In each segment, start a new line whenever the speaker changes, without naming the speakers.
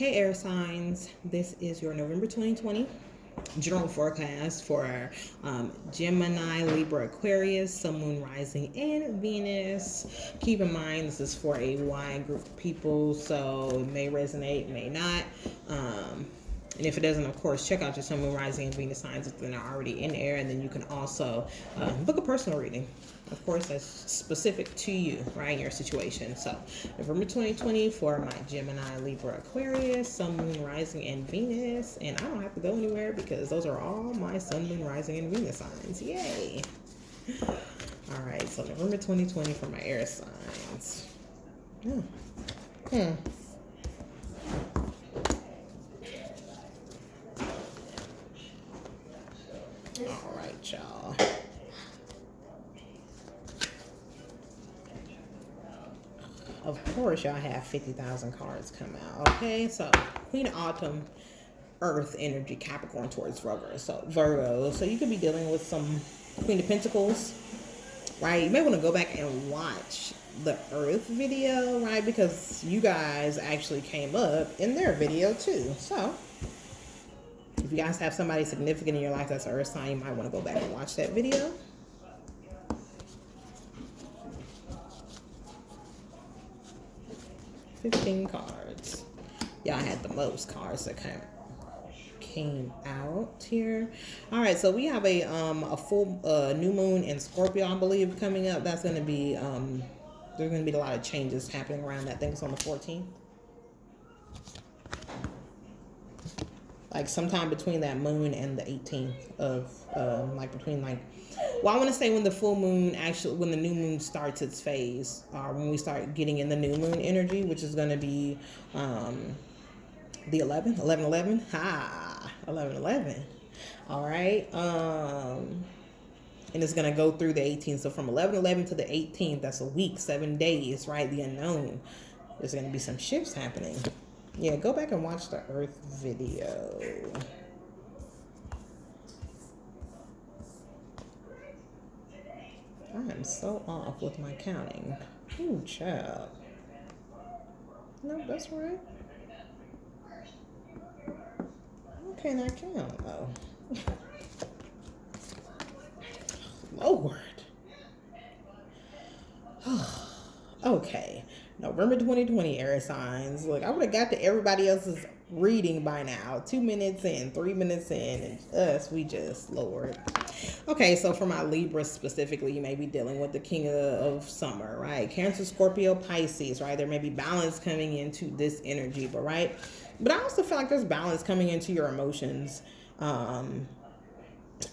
Hey air signs, this is your November 2020 general forecast for Gemini, Libra, Aquarius, Sun, Moon, Rising, and Venus. Keep in mind this is for a wide group of people, so it may resonate, may not. And if it doesn't, of course, check out your Sun, Moon, Rising, and Venus signs if they're not already in air, and then you can also book a personal reading. Of course, that's specific to you, right, your situation. So, November 2020 for my Gemini, Libra, Aquarius, Sun, Moon, Rising, and Venus. And I don't have to go anywhere because those are all my Sun, Moon, Rising, and Venus signs. Yay! All right, so November 2020 for my air signs. All right, y'all. Of course, y'all have 50,000 cards come out. Okay, so Queen of Autumn, Earth energy, Capricorn towards Virgo. So you could be dealing with some Queen of Pentacles, right? You may want to go back and watch the Earth video, right? Because you guys actually came up in their video too. So if you guys have somebody significant in your life that's an Earth sign, you might want to go back and watch that video. $15 cards. Y'all had the most cards that came out here. All right, so we have a full new moon in Scorpio, I believe, coming up. That's going to be there's going to be a lot of changes happening around that. I think it's on the 14th. Like sometime between that moon and the 18th of I want to say when the full moon when the new moon starts its phase, when we start getting in the new moon energy, which is going to be the 11th, 11/11, 11/11. All right. And it's going to go through the 18th. So from 11/11 to the 18th, that's a week, 7 days, right? The unknown. There's going to be some shifts happening. Yeah, go back and watch the Earth video. I am so off with my counting. Ooh, child. No, that's right. Okay, not count though. Lord. Okay. November 2020 air signs. Look, I would have got to everybody else's reading by now. 2 minutes in, 3 minutes in, and us, we just, Lord. Okay, so for my Libra specifically, you may be dealing with the king of summer, right? Cancer, Scorpio, Pisces, right? There may be balance coming into this energy, but right? But I also feel like there's balance coming into your emotions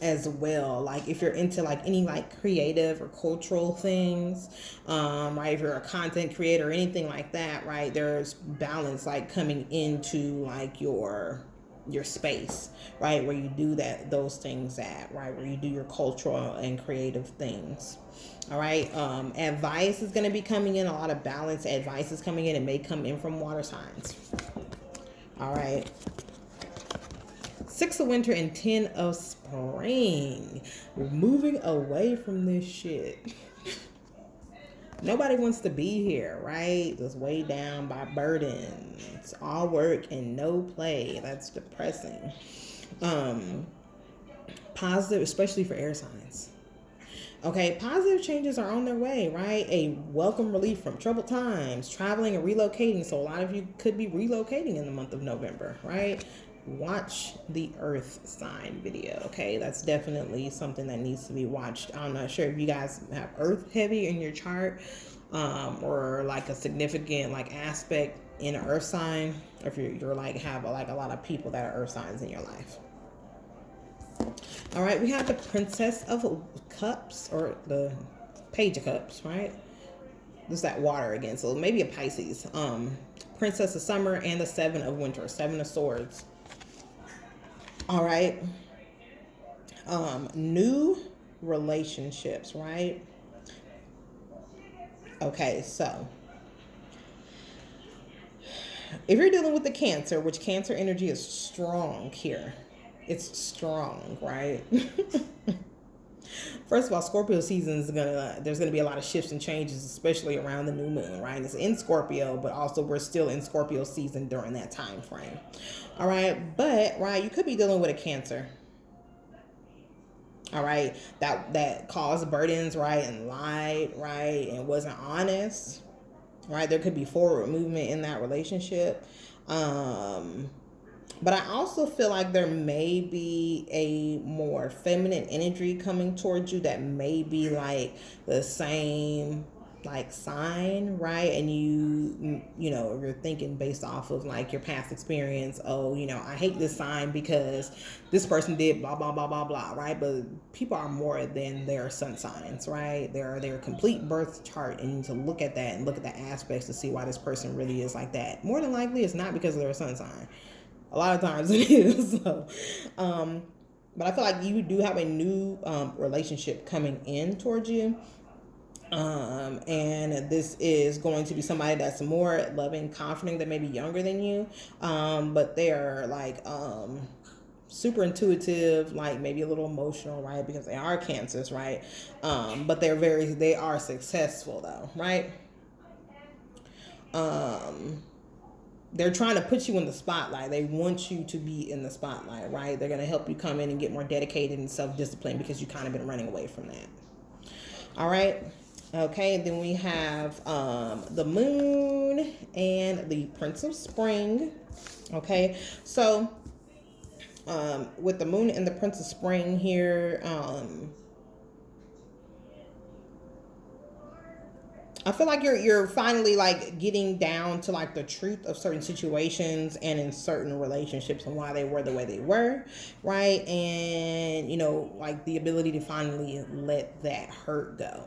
as well. Like if you're into like any like creative or cultural things, right? If you're a content creator or anything like that, right? There's balance like coming into like your space, right? Where you do those things at, right? Where you do your cultural and creative things. All right. Advice is going to be coming in. A lot of balanced advice is coming in. It may come in from water signs. All right. 6 of winter and 10 of spring. We're moving away from this shit. Nobody wants to be here, right? Just weighed down by burdens. All work and no play. That's depressing. Positive, especially for air signs. Okay, positive changes are on their way, right? A welcome relief from troubled times, traveling and relocating. So a lot of you could be relocating in the month of November, right? Watch the Earth sign video, okay? That's definitely something that needs to be watched. I'm not sure if you guys have Earth heavy in your chart, or like a significant like aspect in an Earth sign, or if you're like have like a lot of people that are Earth signs in your life. All right, we have the Princess of Cups, or the Page of Cups, right? This is that water again, so maybe a Pisces. Princess of Summer and the 7 of Winter, 7 of Swords. All right. New relationships, right? Okay, so if you're dealing with the Cancer, which Cancer energy is strong here, it's strong, right? First of all, Scorpio season is there's gonna be a lot of shifts and changes, especially around the new moon, right? It's in Scorpio, but also we're still in Scorpio season during that time frame. All right, but right, you could be dealing with a Cancer. All right, that caused burdens, right, and lied, right, and wasn't honest, right? There could be forward movement in that relationship. But I also feel like there may be a more feminine energy coming towards you that may be like the same like sign, right? And you know, you're thinking based off of like your past experience. Oh, you know, I hate this sign because this person did blah blah blah blah blah, right? But people are more than their sun signs, right? They're their complete birth chart, and you need to look at that and look at the aspects to see why this person really is like that. More than likely, it's not because of their sun sign. A lot of times it is. So, but I feel like you do have a new relationship coming in towards you. And this is going to be somebody that's more loving, confident, that may be younger than you. But they are like super intuitive, like maybe a little emotional, right? Because they are Cancers, right? But they are successful though, right? They're trying to put you in the spotlight. They want you to be in the spotlight, right? They're going to help you come in and get more dedicated and self-disciplined because you've kind of been running away from that. All right. Okay. And then we have the moon and the Prince of Spring. Okay. So with the moon and the Prince of Spring here, I feel like you're finally like getting down to like the truth of certain situations and in certain relationships and why they were the way they were, right? And you know, like the ability to finally let that hurt go,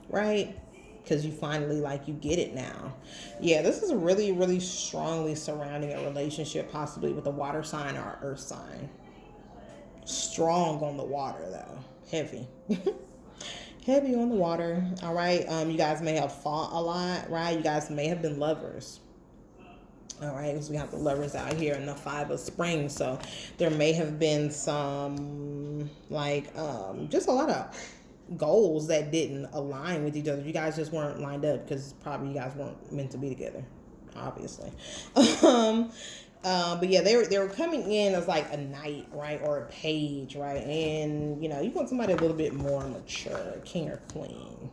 right? Because you finally like you get it now. Yeah, this is really, really strongly surrounding a relationship, possibly with a water sign or earth sign. Strong on the water though, heavy. Heavy on the water. All right. You guys may have fought a lot, right? You guys may have been lovers. All right, because we have the lovers out here in the Five of Spring. So there may have been some like just a lot of goals that didn't align with each other. You guys just weren't lined up because probably you guys weren't meant to be together, obviously. But yeah, they were coming in as like a knight, right, or a page, right, and you know you want somebody a little bit more mature, king or queen.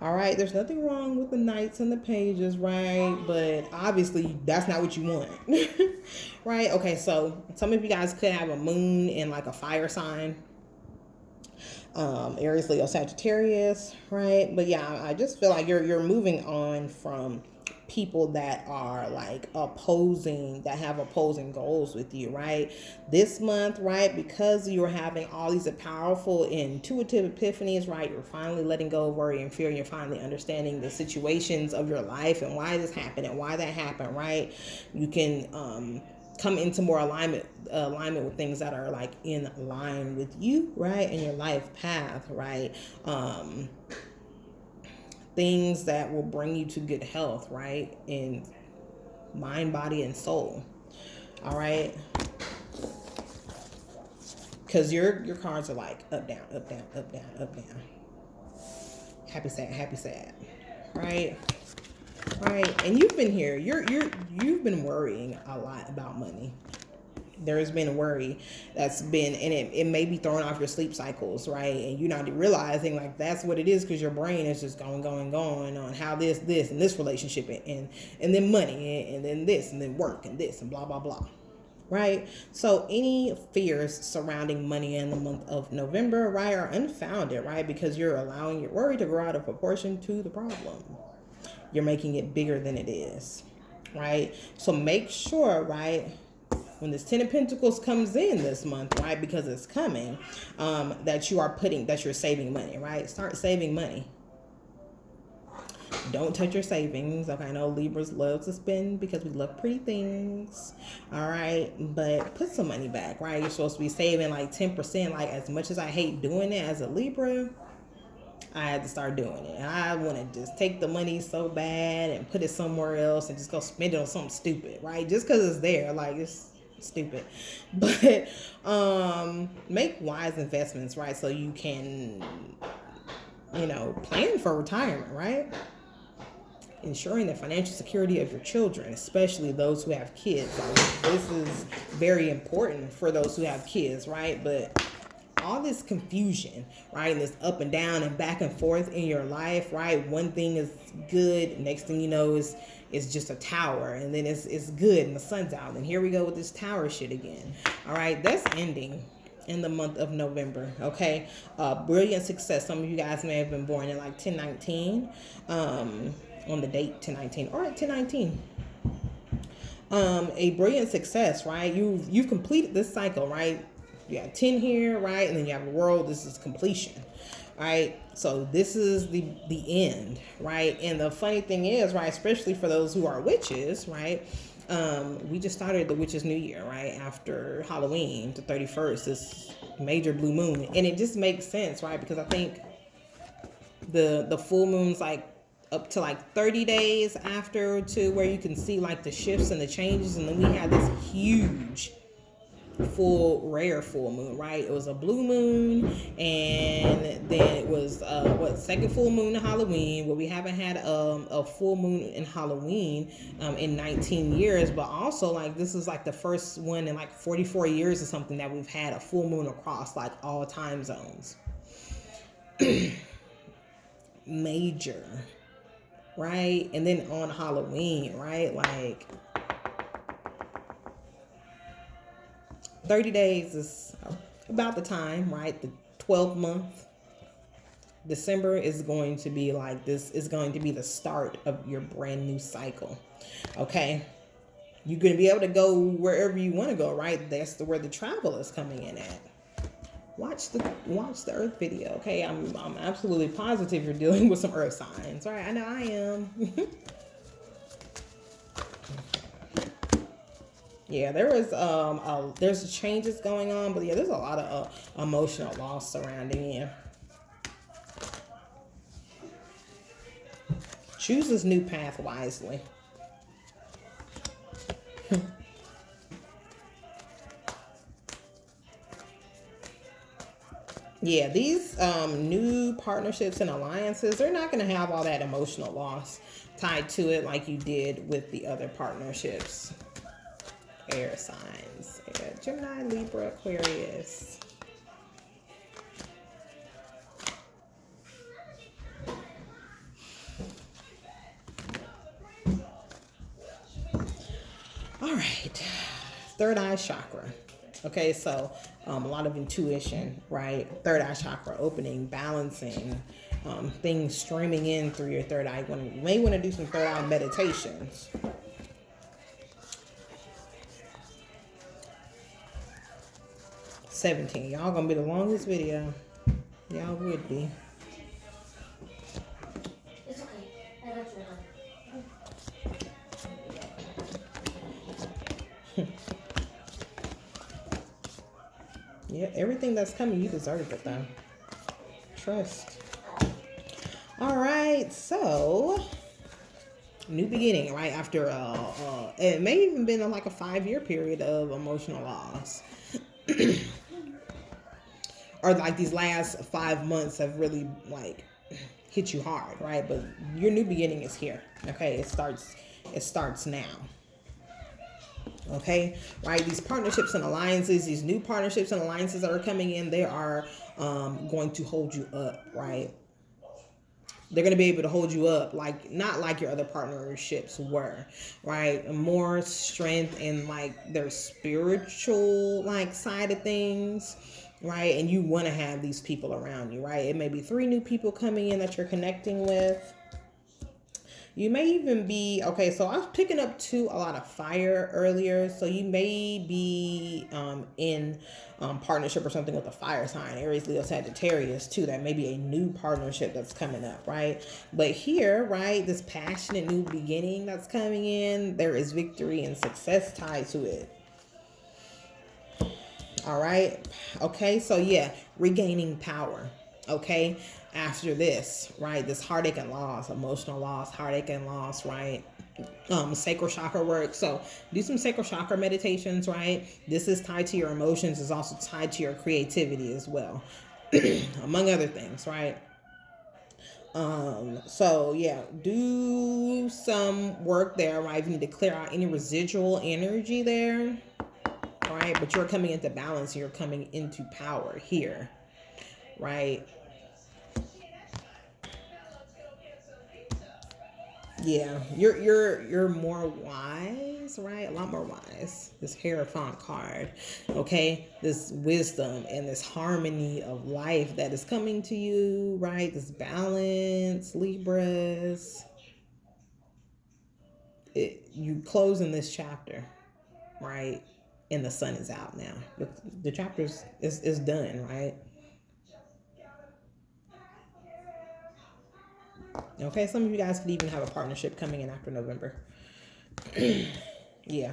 All right, there's nothing wrong with the knights and the pages, right? But obviously that's not what you want, right? Okay, so some of you guys could have a moon in like a fire sign. Aries, Leo, Sagittarius, right? But yeah, I just feel like you're moving on from people that are like opposing, that have opposing goals with you, right? This month, right, because you're having all these powerful intuitive epiphanies, right? You're finally letting go of worry and fear, and you're finally understanding the situations of your life and why this happened and why that happened, right? You can come into more alignment with things that are like in line with you, right, and your life path, right? Things that will bring you to good health, right, in mind, body, and soul. All right, because your cards are like up, down, up, down, up, down, up, down. Happy, sad, right? Right, and you've been here. You've been worrying a lot about money. There has been worry that's been, and it may be throwing off your sleep cycles, right? And you're not realizing like that's what it is because your brain is just going on how this, and this relationship, and then money, and then this, and then work, and this, and blah, blah, blah. Right? So any fears surrounding money in the month of November, right, are unfounded, right? Because you're allowing your worry to grow out of proportion to the problem. You're making it bigger than it is, right? So make sure, right, when this Ten of Pentacles comes in this month, right, because it's coming, that you're saving money, right? Start saving money. Don't touch your savings. Okay, I know Libras love to spend because we love pretty things. All right, but put some money back, right? You're supposed to be saving like 10%. Like, as much as I hate doing it as a Libra, I had to start doing it. And I want to just take the money so bad and put it somewhere else and just go spend it on something stupid, right? Just because it's there. Like, stupid. But make wise investments, right? So you can, plan for retirement, right? Ensuring the financial security of your children, especially those who have kids. This is very important for those who have kids, right? But all this confusion, right, and this up and down and back and forth in your life, right? One thing is good, next thing you know is just a tower, and then it's good and the sun's out, and here we go with this tower shit again. All right, that's ending in the month of November. Okay, brilliant success. Some of you guys may have been born in like 1019, on the date 1019 or at 1019. A brilliant success, right? You've completed this cycle, right? You have 10 here, right? And then you have the world. This is completion, right? So this is the end, right? And the funny thing is, right, especially for those who are witches, right? We just started the Witches New Year, right? After Halloween, the 31st, this major blue moon. And it just makes sense, right? Because I think the full moon's like up to like 30 days after, to where you can see like the shifts and the changes. And then we had this huge rare full moon, right? It was a blue moon, and then it was second full moon in Halloween, where we haven't had a full moon in Halloween in 19 years, but also like this is like the first one in like 44 years or something that we've had a full moon across like all time zones. Major, right? And then on Halloween, right, like 30 days is about the time, right? The 12th month. December is going to be like, this is going to be the start of your brand new cycle. Okay? You're going to be able to go wherever you want to go, right? That's where the travel is coming in at. Watch the Earth video, okay? I'm absolutely positive you're dealing with some Earth signs. All right, I know I am. Yeah, there's changes going on, but yeah, there's a lot of emotional loss surrounding you. Choose this new path wisely. Yeah, these new partnerships and alliances, they're not going to have all that emotional loss tied to it like you did with the other partnerships. Air signs. Yeah, Gemini, Libra, Aquarius. All right. Third eye chakra. Okay, so a lot of intuition, right? Third eye chakra opening, balancing, things streaming in through your third eye. You may want to do some third eye meditations. $17. Y'all gonna be the longest video. Y'all would be.
It's okay. I got you.
Yeah, everything that's coming, you deserve it though. Trust. All right, so new beginning, right? After it may even been like a 5-year period of emotional loss. Or like these last 5 months have really like hit you hard, right? But your new beginning is here. Okay, it starts now. Okay, right? These partnerships and alliances, these new partnerships and alliances that are coming in, they are going to hold you up, right? They're going to be able to hold you up, like not like your other partnerships were, right? More strength in like their spiritual like side of things, right? And you want to have these people around you, right? It may be 3 new people coming in that you're connecting with. You may even be, okay, so I was picking up too a lot of fire earlier. So you may be in partnership or something with a fire sign, Aries, Leo, Sagittarius too. That may be a new partnership that's coming up, right? But here, right, this passionate new beginning that's coming in, there is victory and success tied to it. All right. Okay, so yeah, regaining power. Okay, after this, right, this heartache and loss, emotional loss, heartache and loss, right, sacral chakra work. So do some sacral chakra meditations, right? This is tied to your emotions. It's also tied to your creativity as well, among other things, right? So yeah, do some work there, right? You need to clear out any residual energy there, right? But you're coming into balance. You're coming into power here, right? Yeah, you're more wise, right? A lot more wise. This Hierophant card, okay? This wisdom and this harmony of life that is coming to you, right? This balance, Libras. You closing this chapter, right? And the sun is out now. The chapter is done, right? Okay, some of you guys could even have a partnership coming in after November. Yeah.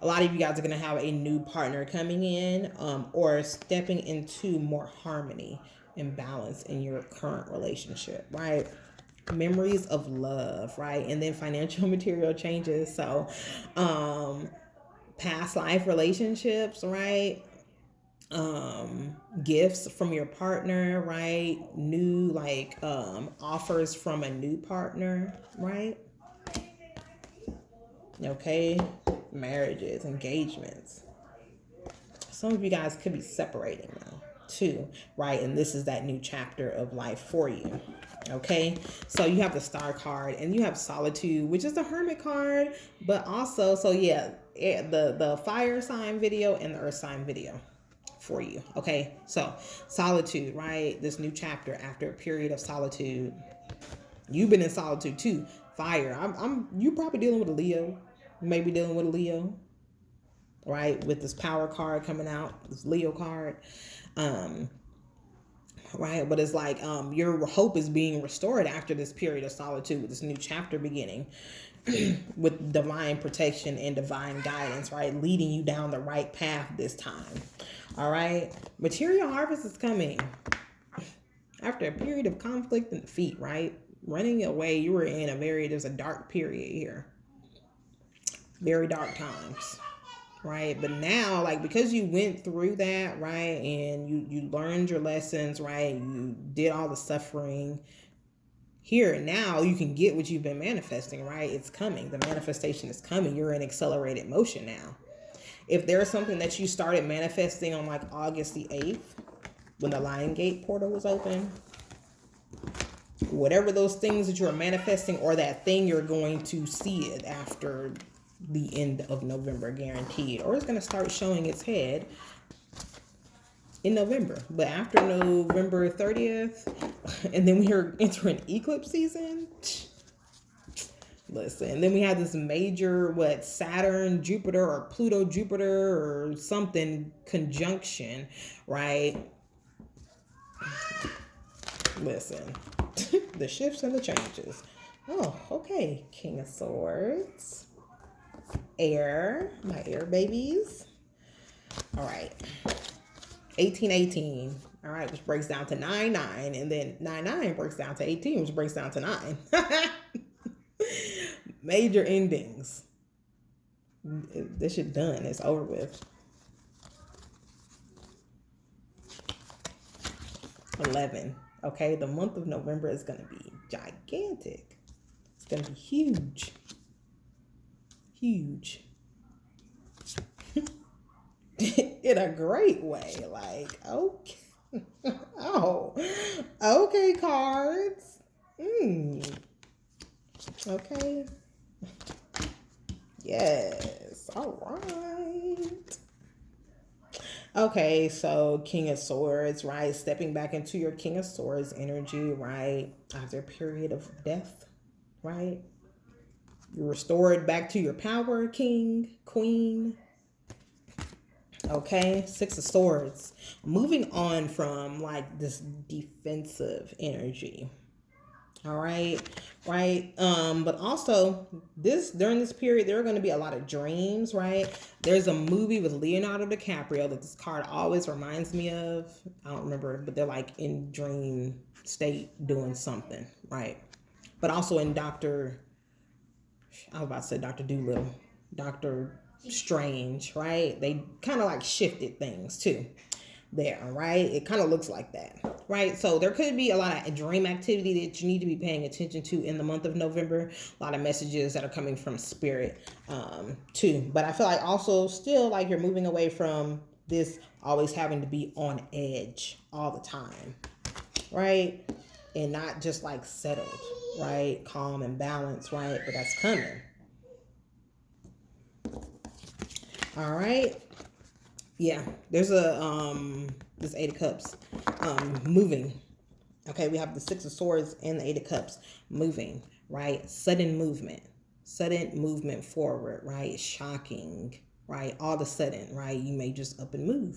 A lot of you guys are going to have a new partner coming in, or stepping into more harmony and balance in your current relationship, right? Memories of love, right? And then financial material changes. So, past life relationships, right? Gifts from your partner, right? New, like, offers from a new partner, right? Okay, marriages, engagements. Some of you guys could be separating now too, right? And this is that new chapter of life for you. Okay, so you have the star card and you have solitude, which is the hermit card, but also, so yeah, the fire sign video and the earth sign video for you. Okay, so solitude, right? This new chapter after a period of solitude. You've been in solitude too. Fire. You probably dealing with a Leo, maybe dealing with a Leo, right? With this power card coming out, this Leo card. Right, but it's like, your hope is being restored after this period of solitude with this new chapter beginning. With divine protection and divine guidance, right? Leading you down the right path this time. All right, material harvest is coming after a period of conflict and defeat, right? Running away, you were in there's a dark period here, very dark times, right? But now, like, because you went through that, right, and you learned your lessons, right, you did all the suffering, here now you can get what you've been manifesting, right? It's coming. The manifestation is coming. You're in accelerated motion now. If there's something that you started manifesting on like August the 8th, when the Lion Gate portal was open, whatever those things that you're manifesting, or that thing, you're going to see it after the end of November, guaranteed, or it's going to start showing its head in November. But after November 30th, and then we're entering eclipse season. Listen, then we have this major, Saturn, Jupiter, or Pluto, Jupiter, or something conjunction, right? Listen, the shifts and the changes. Oh, okay. King of Swords. Air, my air babies. All right. 1818. All right, which breaks down to 99, and then 99 breaks down to 18, which breaks down to 9. Major endings. This shit done. It's over with. 11. Okay, the month of November is going to be gigantic. It's going to be huge. Huge. In a great way. Like, okay. Oh, okay, cards. Okay. Yes. All right. Okay, so King of Swords, right? Stepping back into your King of Swords energy, right? After a period of death, right? You're restored back to your power, King, Queen. Okay, Six of Swords. Moving on from like this defensive energy. All right, right. But also during this period, there are going to be a lot of dreams, right? There's a movie with Leonardo DiCaprio that this card always reminds me of. I don't remember, but they're like in dream state doing something, right? But also in Dr. I was about to say Dr. Doolittle, Dr. Strange, right? They kind of like shifted things too there, right? It kind of looks like that, right? So there could be a lot of dream activity that you need to be paying attention to in the month of November. A lot of messages that are coming from spirit too. But I feel like also still like you're moving away from this always having to be on edge all the time, right? And not just like settled, right? Calm and balanced, right? But that's coming. All right. Yeah, there's this Eight of Cups moving. Okay, we have the Six of Swords and the Eight of Cups moving, right? Sudden movement forward, right? Shocking, right? All of a sudden, right? You may just up and move,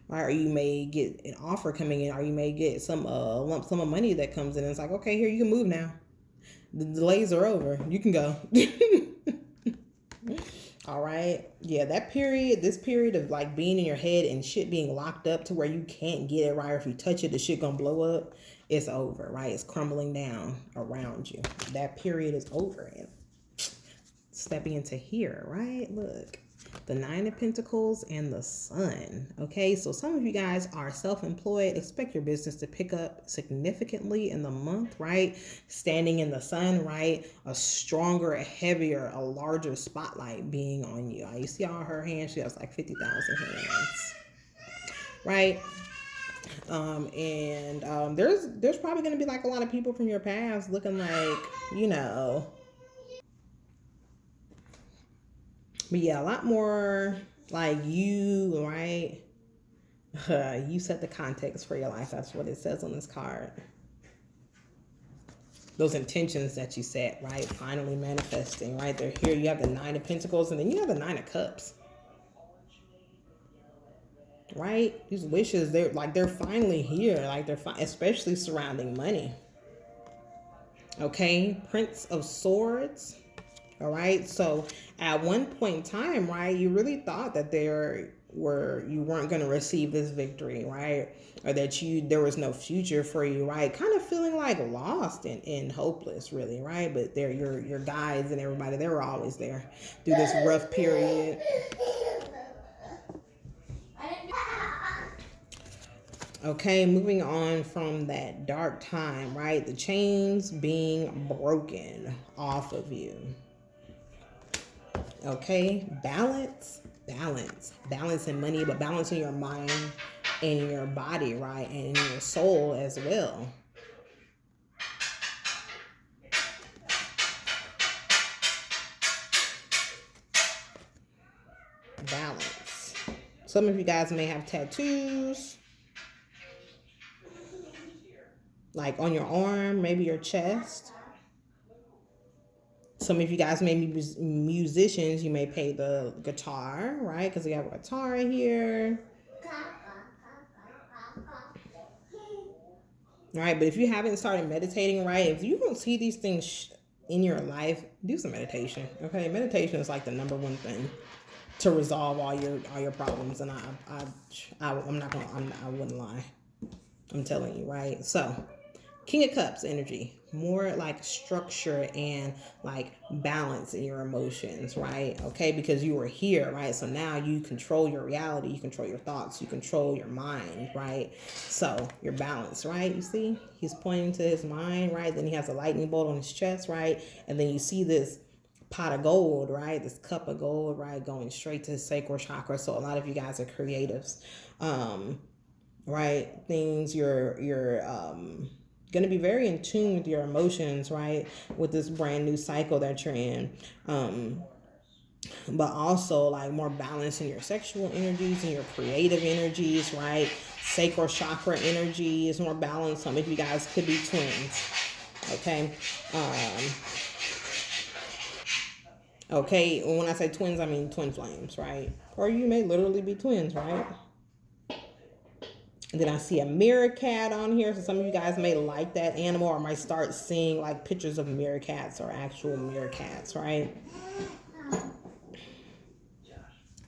right? Or you may get an offer coming in, or you may get some lump sum of money that comes in. And it's like, okay, here you can move now. The delays are over. You can go. All right. Yeah, this period of like being in your head and shit being locked up to where you can't get it right. Or if you touch it, the shit gonna blow up. It's over, right? It's crumbling down around you. That period is over. And stepping into here, right? Look, the Nine of Pentacles and the Sun. Okay, so some of you guys are self-employed. Expect your business to pick up significantly in the month, right? Standing in the sun, right? A stronger, a heavier, a larger spotlight being on you. You see all her hands? She has like 50,000 hands, right? There's probably going to be like a lot of people from your past looking like, you know. But yeah, a lot more like you, right? You set the context for your life. That's what it says on this card. Those intentions that you set, right? Finally manifesting, right? They're here. You have the Nine of Pentacles and then you have the Nine of Cups. Right? These wishes, they're finally here. Like especially surrounding money. Okay? Prince of Swords. All right. So at one point in time, right, you really thought that you weren't going to receive this victory, right? Or that there was no future for you, right? Kind of feeling like lost and hopeless, really, right? But your guides and everybody, they were always there through this rough period. Okay, moving on from that dark time, right? The chains being broken off of you. Okay, balance in money, but balance in your mind and in your body, right? And in your soul as well. Balance. Some of you guys may have tattoos, like on your arm, maybe your chest. Some of you guys may be musicians. You may play the guitar, right? Because we have a guitar here. Right, but if you haven't started meditating, right, if you don't see these things in your life, do some meditation. Okay, meditation is like the number one thing to resolve all your problems. And I wouldn't lie. I'm telling you, right? So, King of Cups energy, more like structure and like balance in your emotions, right? Okay, because you were here, right? So now you control your reality, you control your thoughts, you control your mind, right? So you're balanced, right? You see, he's pointing to his mind, right? Then he has a lightning bolt on his chest, right? And then you see this pot of gold, right? This cup of gold, right? Going straight to his sacral chakra. So a lot of you guys are creatives, right? Things you're going to be very in tune with your emotions, right? With this brand new cycle that you're in. But also like more balance in your sexual energies and your creative energies, right? Sacral chakra energy is more balanced. Some of you guys could be twins. Okay. Okay. When I say twins, I mean twin flames, right? Or you may literally be twins, right? And then I see a meerkat on here. So some of you guys may like that animal or might start seeing like pictures of meerkats or actual meerkats, right?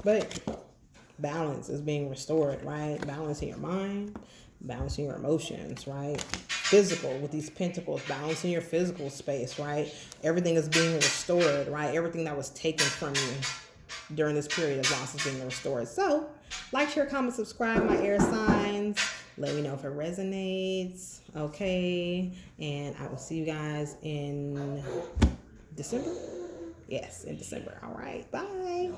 But balance is being restored, right? Balance in your mind, balance in your emotions, right? physical with these pentacles, balancing your physical space, right? Everything is being restored, right? Everything that was taken from you during this period of loss is being restored. So, like, share, comment, subscribe, my air signs. Let me know if it resonates. Okay. And I will see you guys in December. Yes, in December. All right. Bye.